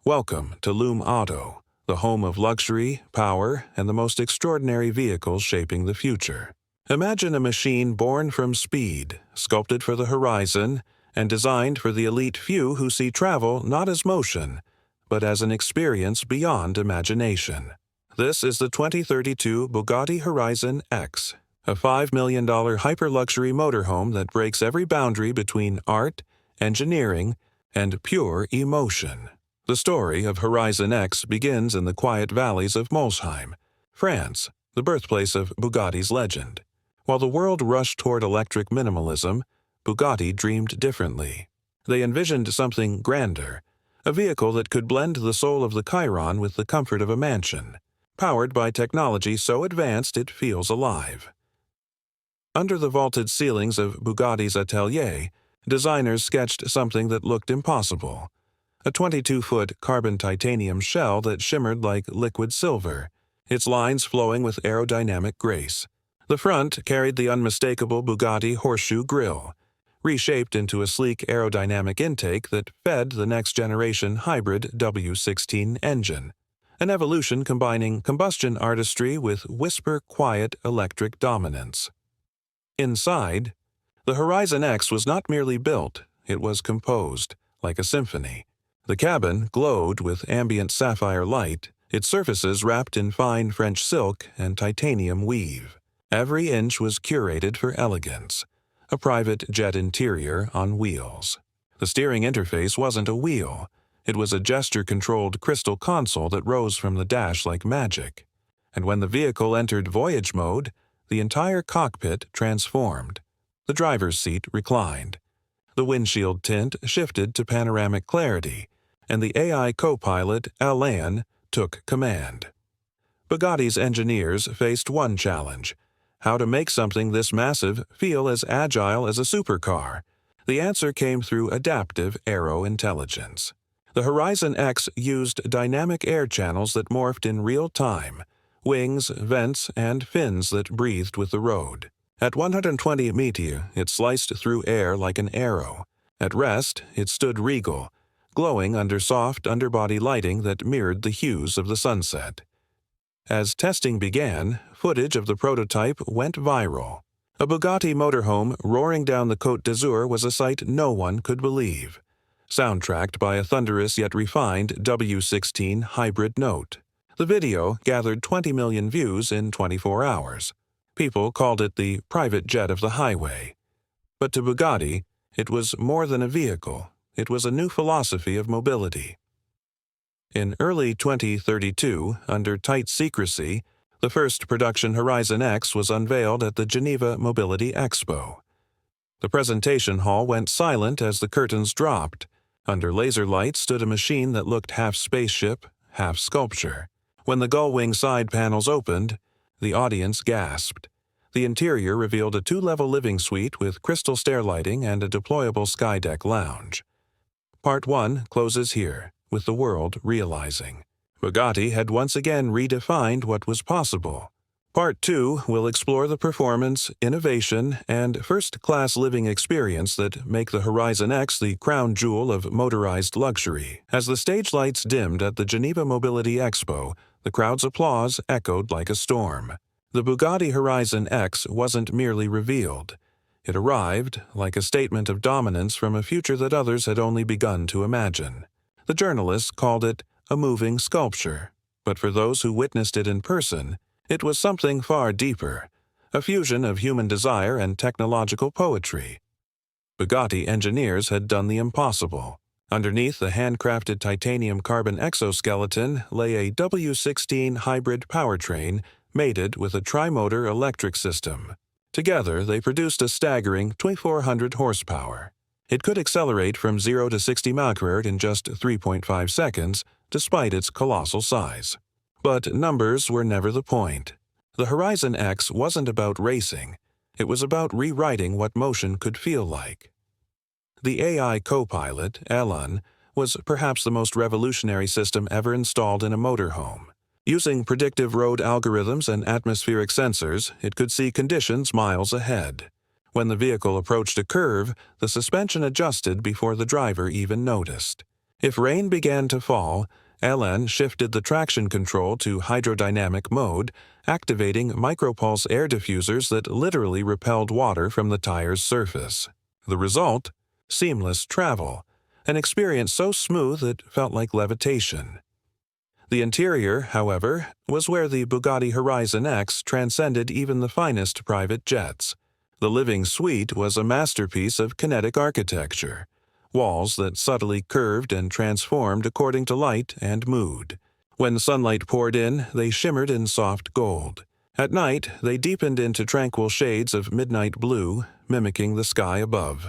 Welcome to LumeAuto, the home of luxury, power, and the most extraordinary vehicles shaping the future. Imagine a machine born from speed, sculpted for the horizon, and designed for the elite few who see travel not as motion, but as an experience beyond imagination. This is the 2032 Bugatti Horizon-X, a $5 million hyper-luxury motorhome that breaks every boundary between art, engineering, and pure emotion. The story of Horizon-X begins in the quiet valleys of Molsheim, France, the birthplace of Bugatti's legend. While the world rushed toward electric minimalism, Bugatti dreamed differently. They envisioned something grander, a vehicle that could blend the soul of the Chiron with the comfort of a mansion, powered by technology so advanced it feels alive. Under the vaulted ceilings of Bugatti's atelier, designers sketched something that looked impossible. A 22-foot carbon titanium shell that shimmered like liquid silver, its lines flowing with aerodynamic grace. The front carried the unmistakable Bugatti horseshoe grille, reshaped into a sleek aerodynamic intake that fed the next-generation hybrid W16 engine, an evolution combining combustion artistry with whisper-quiet electric dominance. Inside, the Horizon-X was not merely built, it was composed, like a symphony. The cabin glowed with ambient sapphire light, its surfaces wrapped in fine French silk and titanium weave. Every inch was curated for elegance, a private jet interior on wheels. The steering interface wasn't a wheel, it was a gesture-controlled crystal console that rose from the dash like magic. And when the vehicle entered voyage mode, the entire cockpit transformed. The driver's seat reclined. The windshield tint shifted to panoramic clarity, and the AI co-pilot, Alain, took command. Bugatti's engineers faced one challenge: how to make something this massive feel as agile as a supercar. The answer came through adaptive aero intelligence. The Horizon-X used dynamic air channels that morphed in real time, wings, vents, and fins that breathed with the road. At 120 mph, it sliced through air like an arrow. At rest, it stood regal, glowing under soft underbody lighting that mirrored the hues of the sunset. As testing began, footage of the prototype went viral. A Bugatti motorhome roaring down the Côte d'Azur was a sight no one could believe, soundtracked by a thunderous yet refined W16 hybrid note. The video gathered 20 million views in 24 hours. People called it the private jet of the highway. But to Bugatti, it was more than a vehicle. It was a new philosophy of mobility. In early 2032, under tight secrecy, the first production Horizon-X was unveiled at the Geneva Mobility Expo. The presentation hall went silent as the curtains dropped. Under laser lights stood a machine that looked half spaceship, half sculpture. When the gull-wing side panels opened, the audience gasped. The interior revealed a two-level living suite with crystal stair lighting and a deployable skydeck lounge. Part 1 closes here, with the world realizing Bugatti had once again redefined what was possible. Part 2 will explore the performance, innovation, and first-class living experience that make the Horizon-X the crown jewel of motorized luxury. As the stage lights dimmed at the Geneva Mobility Expo, the crowd's applause echoed like a storm. The Bugatti Horizon-X wasn't merely revealed. It arrived, like a statement of dominance from a future that others had only begun to imagine. The journalists called it a moving sculpture, but for those who witnessed it in person, it was something far deeper, a fusion of human desire and technological poetry. Bugatti engineers had done the impossible. Underneath the handcrafted titanium carbon exoskeleton lay a W16 hybrid powertrain mated with a tri-motor electric system. Together, they produced a staggering 2,400 horsepower. It could accelerate from 0 to 60 mph in just 3.5 seconds, despite its colossal size. But numbers were never the point. The Horizon-X wasn't about racing. It was about rewriting what motion could feel like. The AI co-pilot, Alain, was perhaps the most revolutionary system ever installed in a motorhome. Using predictive road algorithms and atmospheric sensors, it could see conditions miles ahead. When the vehicle approached a curve, the suspension adjusted before the driver even noticed. If rain began to fall, LN shifted the traction control to hydrodynamic mode, activating micropulse air diffusers that literally repelled water from the tire's surface. The result? Seamless travel, an experience so smooth it felt like levitation. The interior, however, was where the Bugatti Horizon-X transcended even the finest private jets. The living suite was a masterpiece of kinetic architecture, walls that subtly curved and transformed according to light and mood. When sunlight poured in, they shimmered in soft gold. At night, they deepened into tranquil shades of midnight blue, mimicking the sky above.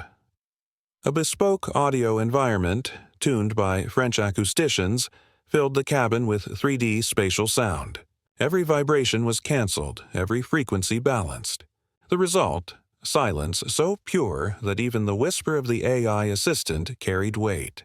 A bespoke audio environment, tuned by French acousticians, filled the cabin with 3D spatial sound. Every vibration was canceled, every frequency balanced. The result? Silence so pure that even the whisper of the AI assistant carried weight.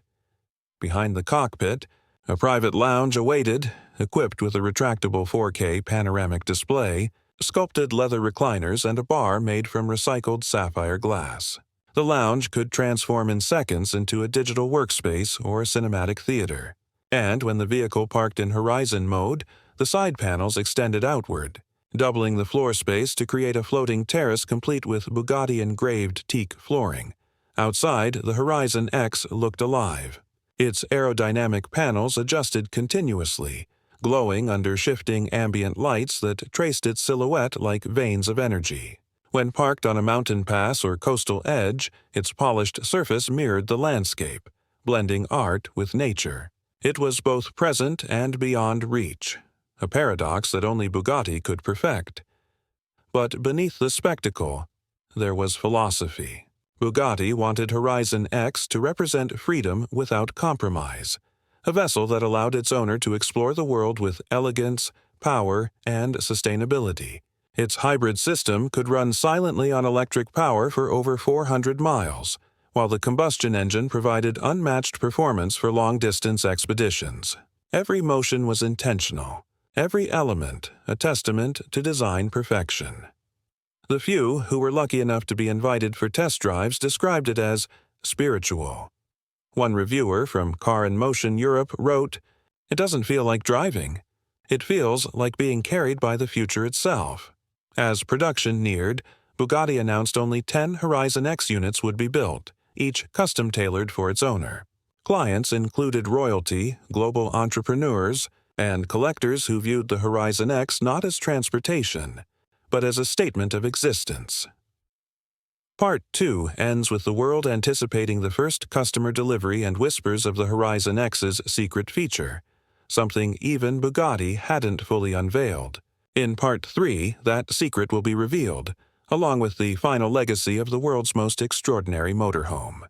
Behind the cockpit, a private lounge awaited, equipped with a retractable 4K panoramic display, sculpted leather recliners, and a bar made from recycled sapphire glass. The lounge could transform in seconds into a digital workspace or cinematic theater. And when the vehicle parked in Horizon mode, the side panels extended outward, doubling the floor space to create a floating terrace complete with Bugatti-engraved teak flooring. Outside, the Horizon-X looked alive. Its aerodynamic panels adjusted continuously, glowing under shifting ambient lights that traced its silhouette like veins of energy. When parked on a mountain pass or coastal edge, its polished surface mirrored the landscape, blending art with nature. It was both present and beyond reach, a paradox that only Bugatti could perfect. But beneath the spectacle, there was philosophy. Bugatti wanted Horizon-X to represent freedom without compromise, a vessel that allowed its owner to explore the world with elegance, power, and sustainability. Its hybrid system could run silently on electric power for over 400 miles, while the combustion engine provided unmatched performance for long-distance expeditions. Every motion was intentional, every element a testament to design perfection. The few who were lucky enough to be invited for test drives described it as spiritual. One reviewer from Car and Motion Europe wrote, "It doesn't feel like driving. It feels like being carried by the future itself." As production neared, Bugatti announced only 10 Horizon-X units would be built, each custom-tailored for its owner. Clients included royalty, global entrepreneurs, and collectors who viewed the Horizon-X not as transportation, but as a statement of existence. Part 2 ends with the world anticipating the first customer delivery and whispers of the Horizon-X's secret feature, something even Bugatti hadn't fully unveiled. In Part 3, that secret will be revealed, along with the final legacy of the world's most extraordinary motorhome.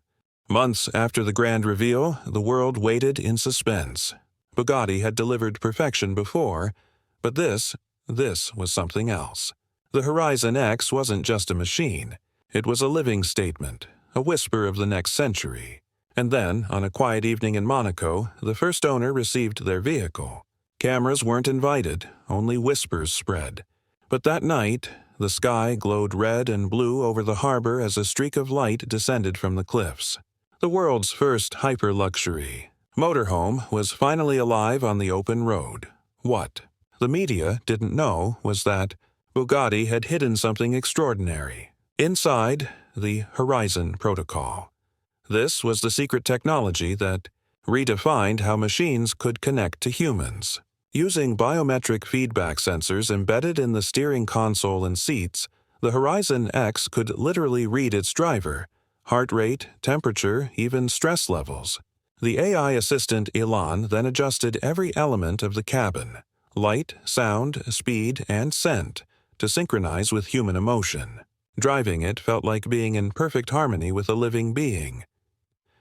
Months after the grand reveal, the world waited in suspense. Bugatti had delivered perfection before, but this was something else. The Horizon-X wasn't just a machine. It was a living statement, a whisper of the next century. And then, on a quiet evening in Monaco, the first owner received their vehicle. Cameras weren't invited, only whispers spread. But that night, the sky glowed red and blue over the harbor as a streak of light descended from the cliffs. The world's first hyper-luxury motorhome was finally alive on the open road. What the media didn't know was that Bugatti had hidden something extraordinary. Inside, the Horizon Protocol. This was the secret technology that redefined how machines could connect to humans. Using biometric feedback sensors embedded in the steering console and seats, the Horizon-X could literally read its driver, heart rate, temperature, even stress levels. The AI assistant Elan then adjusted every element of the cabin, light, sound, speed, and scent, to synchronize with human emotion. Driving it felt like being in perfect harmony with a living being.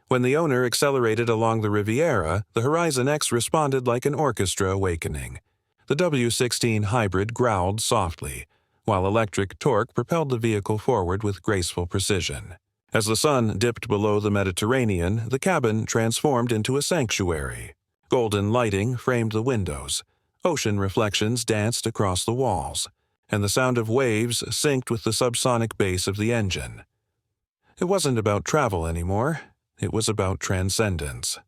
When the owner accelerated along the Riviera, the Horizon-X responded like an orchestra awakening. The W16 hybrid growled softly, while electric torque propelled the vehicle forward with graceful precision. As the sun dipped below the Mediterranean, the cabin transformed into a sanctuary. Golden lighting framed the windows, ocean reflections danced across the walls, and the sound of waves synced with the subsonic bass of the engine. It wasn't about travel anymore. It was about transcendence.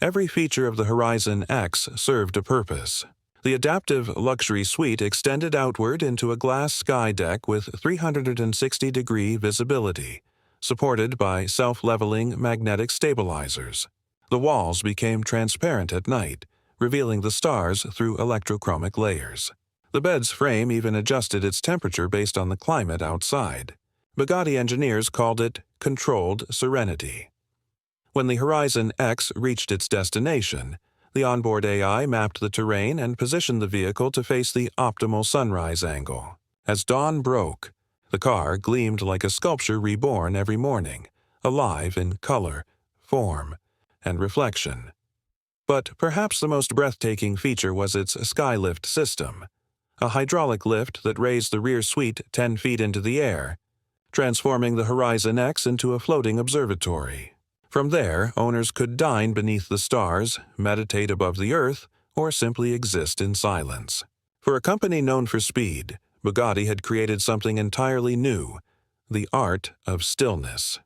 Every feature of the Horizon-X served a purpose. The adaptive luxury suite extended outward into a glass sky deck with 360-degree visibility, supported by self-leveling magnetic stabilizers. The walls became transparent at night, revealing the stars through electrochromic layers. The bed's frame even adjusted its temperature based on the climate outside. Bugatti engineers called it controlled serenity. When the Horizon-X reached its destination, the onboard AI mapped the terrain and positioned the vehicle to face the optimal sunrise angle. As dawn broke, the car gleamed like a sculpture reborn every morning, alive in color, form, and reflection. But perhaps the most breathtaking feature was its skylift system, a hydraulic lift that raised the rear suite 10 feet into the air, transforming the Horizon-X into a floating observatory. From there, owners could dine beneath the stars, meditate above the earth, or simply exist in silence. For a company known for speed, Bugatti had created something entirely new: the art of stillness.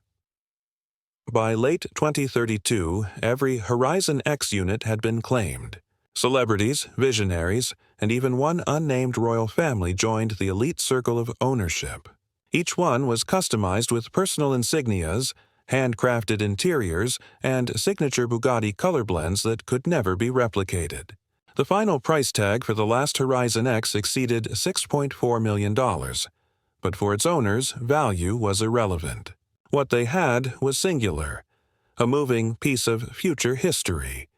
By late 2032, every Horizon-X unit had been claimed. Celebrities, visionaries, and even one unnamed royal family joined the elite circle of ownership. Each one was customized with personal insignias, handcrafted interiors, and signature Bugatti color blends that could never be replicated. The final price tag for the last Horizon-X exceeded $6.4 million, but for its owners, value was irrelevant. What they had was singular, a moving piece of future history.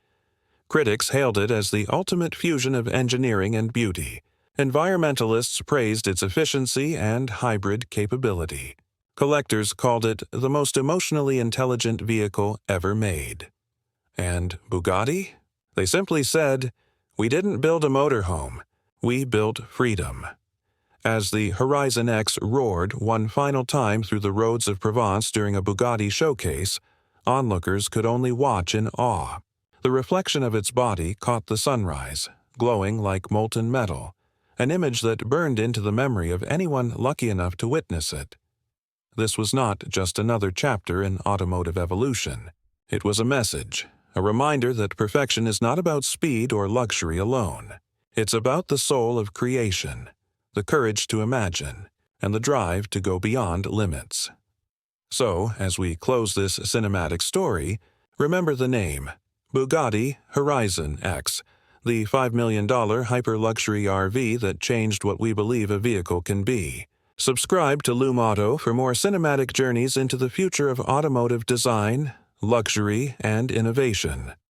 Critics hailed it as the ultimate fusion of engineering and beauty. Environmentalists praised its efficiency and hybrid capability. Collectors called it the most emotionally intelligent vehicle ever made. And Bugatti? They simply said, "We didn't build a motorhome, we built freedom." As the Horizon-X roared one final time through the roads of Provence during a Bugatti showcase, onlookers could only watch in awe. The reflection of its body caught the sunrise, glowing like molten metal, an image that burned into the memory of anyone lucky enough to witness it. This was not just another chapter in automotive evolution. It was a message, a reminder that perfection is not about speed or luxury alone. It's about the soul of creation, the courage to imagine, and the drive to go beyond limits. So, as we close this cinematic story, remember the name: Bugatti Horizon-X, the $5 million hyper-luxury RV that changed what we believe a vehicle can be. Subscribe to LumeAuto for more cinematic journeys into the future of automotive design, luxury, and innovation.